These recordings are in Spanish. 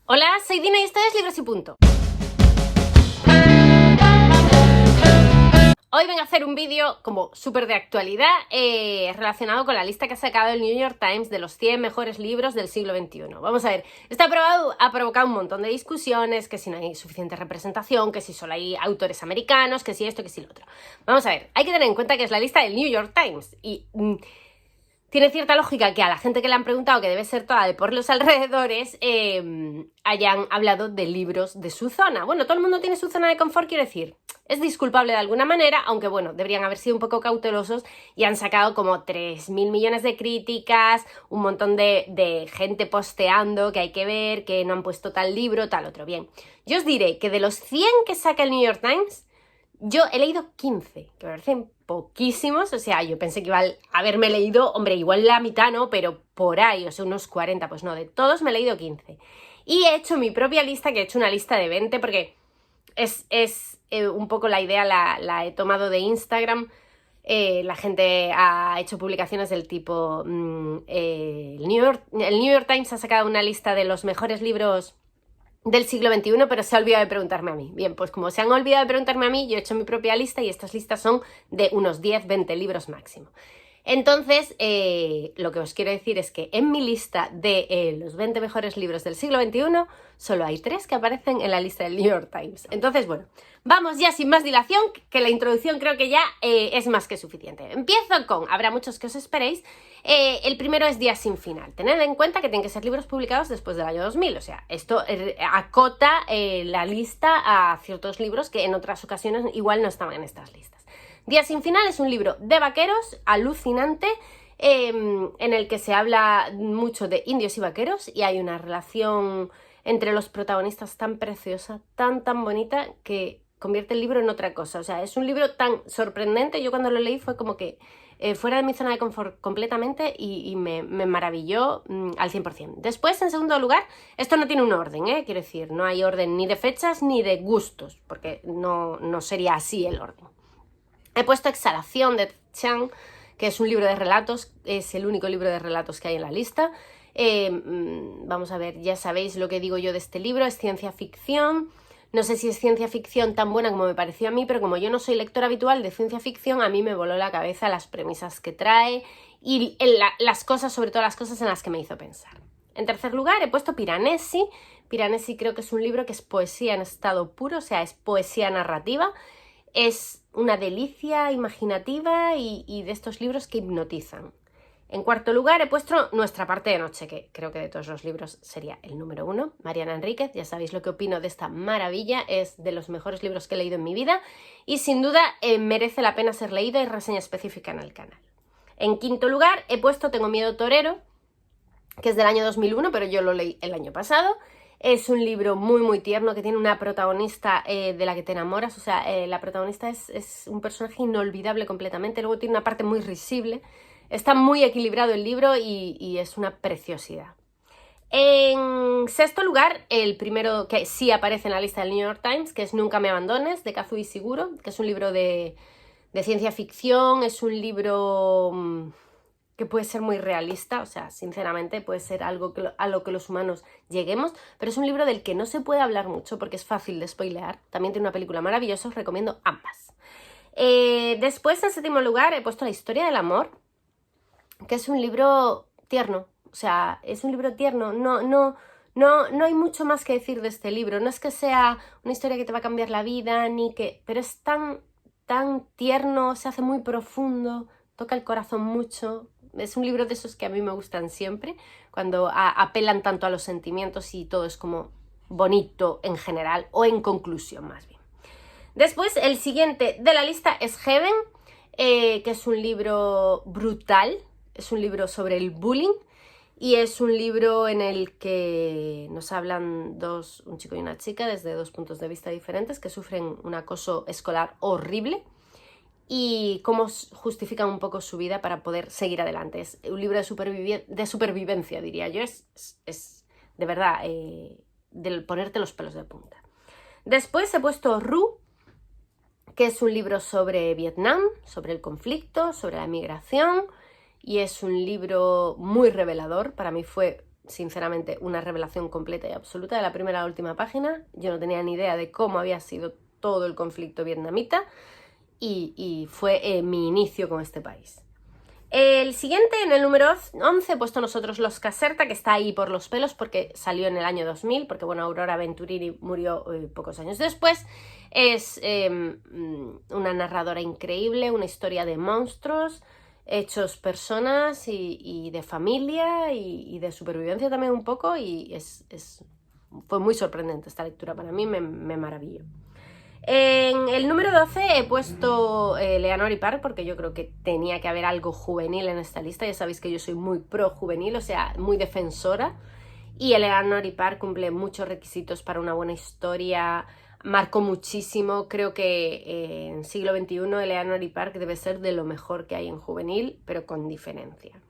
Hola, soy Dina y esto es Libros y Punto. Hoy vengo a hacer un vídeo como súper de actualidad relacionado con la lista que ha sacado el New York Times de los 100 mejores libros del siglo XXI. Vamos a ver, esto ha provocado un montón de discusiones, que si no hay suficiente representación, que si solo hay autores americanos, que si esto, que si lo otro. Vamos a ver, hay que tener en cuenta que es la lista del New York Times y tiene cierta lógica que a la gente que le han preguntado, que debe ser toda de por los alrededores, hayan hablado de libros de su zona. Bueno, todo el mundo tiene su zona de confort, quiero decir, es disculpable de alguna manera, aunque bueno, deberían haber sido un poco cautelosos y han sacado como 3.000 millones de críticas, un montón de gente posteando que hay que ver, que no han puesto tal libro, tal otro. Bien, yo os diré que de los 100 que saca el New York Times, yo he leído 15, que me parecen poquísimos, o sea, yo pensé que iba a haberme leído, hombre, igual la mitad no, pero por ahí, o sea, unos 40, pues no, de todos me he leído 15. Y he hecho mi propia lista, que he hecho una lista de 20, porque es un poco la idea, la he tomado de Instagram. La gente ha hecho publicaciones del tipo, el New York Times ha sacado una lista de los mejores libros del siglo XXI, pero se ha olvidado de preguntarme a mí. Bien, pues como se han olvidado de preguntarme a mí, yo he hecho mi propia lista y estas listas son de unos 10-20 libros máximo. Entonces, lo que os quiero decir es que en mi lista de los 20 mejores libros del siglo XXI, solo hay 3 que aparecen en la lista del New York Times. Entonces, bueno, vamos ya sin más dilación, que la introducción creo que ya es más que suficiente. Empiezo con, habrá muchos que os esperéis, el primero es Días sin final. Tened en cuenta que tienen que ser libros publicados después del año 2000, o sea, esto acota la lista a ciertos libros que en otras ocasiones igual no estaban en estas listas. Días sin final es un libro de vaqueros alucinante, en el que se habla mucho de indios y vaqueros y hay una relación entre los protagonistas tan preciosa, tan bonita, que convierte el libro en otra cosa. O sea, es un libro tan sorprendente. Yo cuando lo leí fue como que fuera de mi zona de confort completamente y me maravilló al 100%. Después, en segundo lugar, esto no tiene un orden, quiero decir, no hay orden ni de fechas ni de gustos, porque no sería así el orden. He puesto Exhalación de Chang, que es un libro de relatos, es el único libro de relatos que hay en la lista. Vamos a ver, ya sabéis lo que digo yo de este libro, es ciencia ficción. No sé si es ciencia ficción tan buena como me pareció a mí, pero como yo no soy lectora habitual de ciencia ficción, a mí me voló la cabeza las premisas que trae y las cosas, sobre todo las cosas en las que me hizo pensar. En tercer lugar he puesto Piranesi. Piranesi creo que es un libro que es poesía en estado puro, o sea, es poesía narrativa. Es una delicia imaginativa y de estos libros que hipnotizan. En cuarto lugar he puesto Nuestra parte de noche, que creo que de todos los libros sería el número 1. Mariana Enríquez, ya sabéis lo que opino de esta maravilla, es de los mejores libros que he leído en mi vida y sin duda merece la pena ser leído y reseña específica en el canal. En quinto lugar he puesto Tengo miedo torero, que es del año 2001, pero yo lo leí el año pasado. Es un libro muy tierno que tiene una protagonista de la que te enamoras, o sea, la protagonista es un personaje inolvidable completamente, luego tiene una parte muy risible, está muy equilibrado el libro y es una preciosidad. En sexto lugar, el primero que sí aparece en la lista del New York Times, que es Nunca me abandones, de Kazuo Ishiguro, que es un libro de ciencia ficción, es un libro que puede ser muy realista, o sea, sinceramente puede ser algo a lo que los humanos lleguemos, pero es un libro del que no se puede hablar mucho porque es fácil de spoilear. También tiene una película maravillosa, os recomiendo ambas. Después, en séptimo lugar, he puesto La historia del amor, que es un libro tierno, o sea, es un libro tierno, no hay mucho más que decir de este libro, no es que sea una historia que te va a cambiar la vida, pero es tan tierno, se hace muy profundo, toca el corazón mucho. Es un libro de esos que a mí me gustan siempre, cuando apelan tanto a los sentimientos y todo es como bonito en general, o en conclusión más bien. Después, el siguiente de la lista es Heaven, que es un libro brutal, es un libro sobre el bullying y es un libro en el que nos hablan un chico y una chica desde 2 puntos de vista diferentes que sufren un acoso escolar horrible y cómo justifican un poco su vida para poder seguir adelante. Es un libro de supervivencia, diría yo. Es de verdad, de ponerte los pelos de punta. Después he puesto Ru, que es un libro sobre Vietnam, sobre el conflicto, sobre la migración, y es un libro muy revelador. Para mí fue sinceramente, una revelación completa y absoluta de la primera a la última página. Yo no tenía ni idea de cómo había sido todo el conflicto vietnamita y fue mi inicio con este país. El siguiente, en el número 11, he puesto nosotros Los Caserta, que está ahí por los pelos porque salió en el año 2000, porque bueno, Aurora Venturini murió pocos años después. Es una narradora increíble, una historia de monstruos, hechos personas y de familia y de supervivencia también un poco, y fue muy sorprendente esta lectura para mí, me maravilló. En el número 12 he puesto Leonor y Park porque yo creo que tenía que haber algo juvenil en esta lista. Ya sabéis que yo soy muy pro juvenil, o sea, muy defensora. Y Eleanor y Park cumple muchos requisitos para una buena historia, marcó muchísimo. Creo que en siglo XXI Eleanor y Park debe ser de lo mejor que hay en juvenil, pero con diferencia.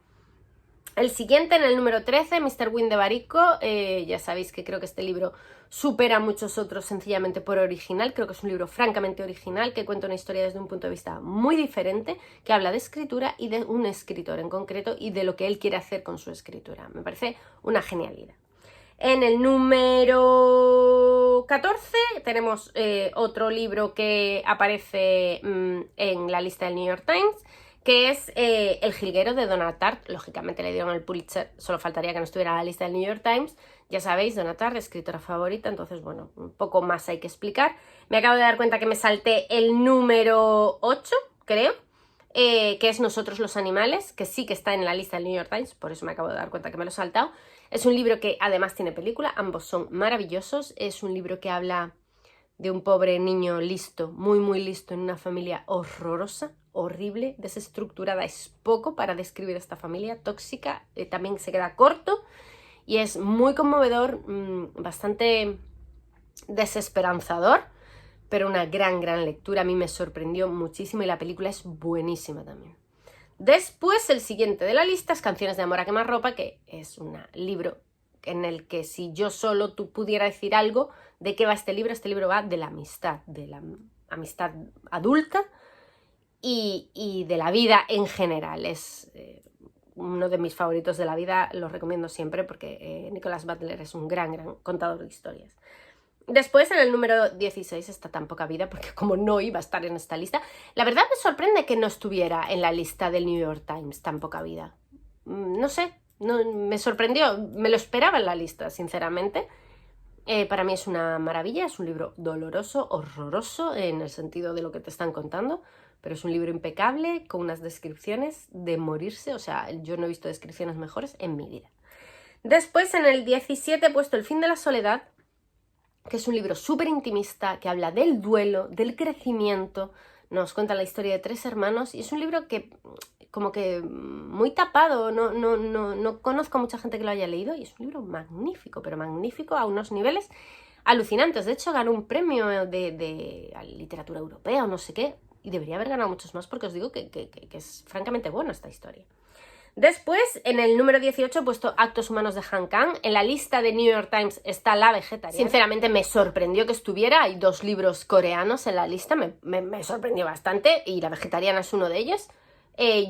El siguiente, en el número 13, Mr. Wynne de Barico. Ya sabéis que creo que este libro supera a muchos otros sencillamente por original. Creo que es un libro francamente original, que cuenta una historia desde un punto de vista muy diferente, que habla de escritura y de un escritor en concreto y de lo que él quiere hacer con su escritura. Me parece una genialidad. En el número 14 tenemos otro libro que aparece en la lista del New York Times, que es El jilguero de Donna Tartt. Lógicamente le dieron el Pulitzer, solo faltaría que no estuviera en la lista del New York Times. Ya sabéis, Donna Tartt, escritora favorita, entonces bueno, un poco más hay que explicar. Me acabo de dar cuenta que me salté el número 8, creo, que es Nosotros los animales, que sí que está en la lista del New York Times, por eso me acabo de dar cuenta que me lo he saltado. Es un libro que además tiene película, ambos son maravillosos. Es un libro que habla de un pobre niño listo, muy muy listo, en una familia horrorosa, horrible, desestructurada. Es poco para describir esta familia tóxica, también se queda corto y es muy conmovedor, bastante desesperanzador, pero una gran lectura. A mí me sorprendió muchísimo y la película es buenísima también. Después, el siguiente de la lista es Canciones de amor a quemarropa, que es un libro en el que si yo solo tú pudiera decir algo de qué va este libro va de la amistad adulta y de la vida en general. Es uno de mis favoritos de la vida, lo recomiendo siempre porque Nicholas Butler es un gran contador de historias. Después, en el número 16 está Tan poca vida, porque como no iba a estar en esta lista, la verdad me sorprende que no estuviera en la lista del New York Times, Tan poca vida. No sé, me sorprendió, me lo esperaba en la lista, sinceramente. Para mí es una maravilla, es un libro doloroso, horroroso, en el sentido de lo que te están contando, pero es un libro impecable, con unas descripciones de morirse, o sea, yo no he visto descripciones mejores en mi vida. Después, en el 17 he puesto El fin de la soledad, que es un libro súper intimista, que habla del duelo, del crecimiento, nos cuenta la historia de 3 hermanos, y es un libro que como que muy tapado, no conozco a mucha gente que lo haya leído, y es un libro magnífico, pero magnífico a unos niveles alucinantes. De hecho, ganó un premio de literatura europea o no sé qué, y debería haber ganado muchos más porque os digo que es francamente bueno esta historia. Después, en el número 18 he puesto Actos humanos de Han Kang. En la lista de New York Times está La vegetariana. Sinceramente me sorprendió que estuviera. Hay 2 libros coreanos en la lista. Me sorprendió bastante y La vegetariana es uno de ellos.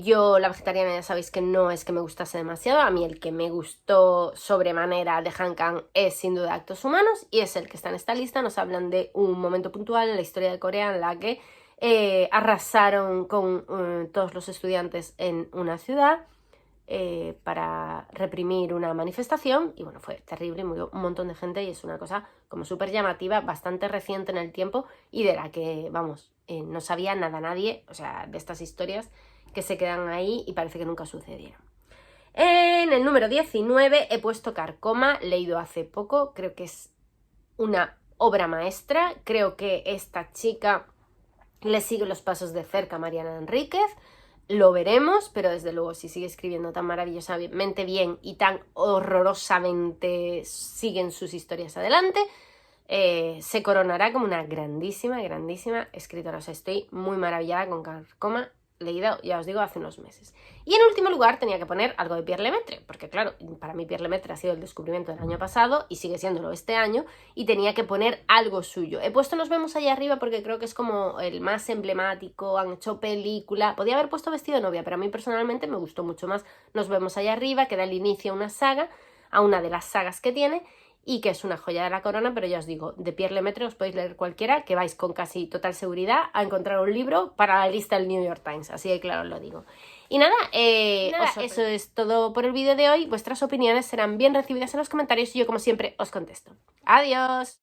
Yo La vegetariana ya sabéis que no es que me gustase demasiado. A mí el que me gustó sobremanera de Han Kang es sin duda Actos humanos y es el que está en esta lista. Nos hablan de un momento puntual en la historia de Corea en la que arrasaron con todos los estudiantes en una ciudad para reprimir una manifestación y bueno, fue terrible, murió un montón de gente y es una cosa como súper llamativa, bastante reciente en el tiempo y de la que, vamos, no sabía nada nadie, o sea, de estas historias que se quedan ahí y parece que nunca sucedieron. En el número 19 he puesto Carcoma, leído hace poco, creo que es una obra maestra, creo que esta chica le sigue los pasos de cerca a Mariana Enríquez. Lo veremos, pero desde luego si sigue escribiendo tan maravillosamente bien y tan horrorosamente siguen sus historias adelante, se coronará como una grandísima escritora. O sea, estoy muy maravillada con Carcoma, leída, ya os digo, hace unos meses. Y en último lugar tenía que poner algo de Pierre Lemaitre, porque claro, para mí Pierre Lemaitre ha sido el descubrimiento del año pasado y sigue siéndolo este año, y tenía que poner algo suyo. He puesto Nos vemos allá arriba porque creo que es como el más emblemático, han hecho película, podía haber puesto Vestido de novia, pero a mí personalmente me gustó mucho más Nos vemos allá arriba, que da el inicio a una saga. a una de las sagas que tiene y que es una joya de la corona, pero ya os digo, de Pierre Lemaitre os podéis leer cualquiera, que vais con casi total seguridad a encontrar un libro para la lista del New York Times, así de claro os lo digo. Y nada, eso es todo por el vídeo de hoy. Vuestras opiniones serán bien recibidas en los comentarios y yo como siempre os contesto. ¡Adiós!